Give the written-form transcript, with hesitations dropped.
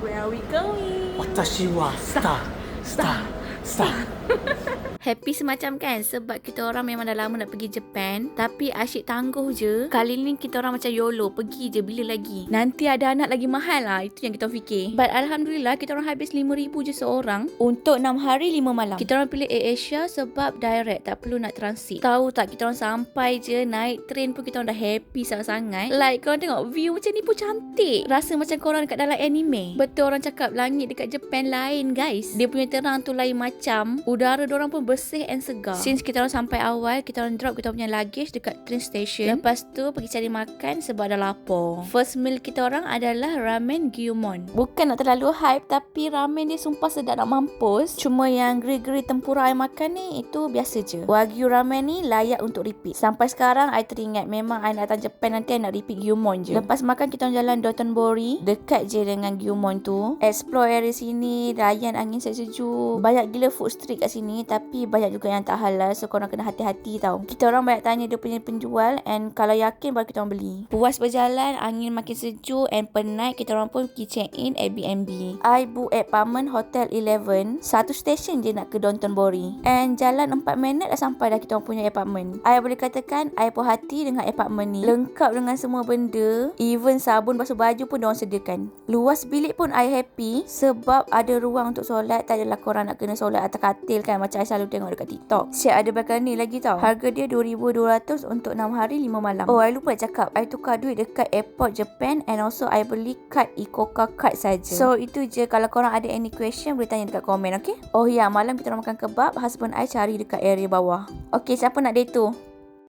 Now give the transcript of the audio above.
Where are we going? Watashi wa star. Happy semacam kan, sebab kita orang memang dah lama nak pergi Japan, tapi asyik tangguh je. Kali ni kita orang macam YOLO, pergi je bila lagi. Nanti ada anak lagi mahal lah, itu yang kita fikir. But Alhamdulillah kita orang habis 5,000 je seorang untuk 6 hari 5 malam. Kita orang pilih AirAsia sebab direct, tak perlu nak transit. Tahu tak, kita orang sampai je, naik train pun kita orang dah happy sangat-sangat. Like korang tengok view macam ni pun cantik. Rasa macam korang dekat dalam anime. Betul orang cakap langit dekat Japan lain guys. Dia punya terang tu lain macam. Udara diorang pun bersih and segar. Since kita orang sampai awal, kita orang drop kita punya luggage dekat train station. Lepas tu pergi cari makan sebab dah lapar. First meal kita orang adalah ramen Gyumon. Bukan nak terlalu hype, tapi ramen dia sumpah sedap nak mampus. Cuma yang geri-geri tempura I makan ni, itu biasa je. Wagyu ramen ni layak untuk repeat. Sampai sekarang I teringat, memang I nak datang Japan nanti I nak repeat Gyumon je. Lepas makan kita orang jalan Dotonbori, dekat je dengan Gyumon tu. Explore area sini, layan angin sejuk. Banyak gila food street kat sini, tapi banyak juga yang tak halal, so korang kena hati-hati tau. Kita orang banyak tanya dia punya penjual, and kalau yakin baru kita orang beli. Puas berjalan, angin makin sejuk and penat, kita orang pun pergi check in Airbnb. I book apartment Hotel 11, satu stesen je nak ke Dotonbori, and jalan 4 minit dah sampai dah kita orang punya apartment. I boleh katakan I puas hati dengan apartment ni, lengkap dengan semua benda, even sabun basuh baju pun diorang sediakan. Luas bilik pun I happy sebab ada ruang untuk solat, tak adalah korang nak kena solat atas katil kan, macam I selalu tengok dekat TikTok. Siap ada balcony lagi tau. Harga dia 2,200 untuk 6 hari 5 malam. Oh, I lupa nak cakap, I tukar duit dekat airport Japan, and also I beli kad Ikoka card saja. So itu je, kalau korang ada any question boleh tanya dekat komen, okay? Oh ya, malam kita orang makan kebab, husband I cari dekat area bawah. Okay, siapa nak day tu?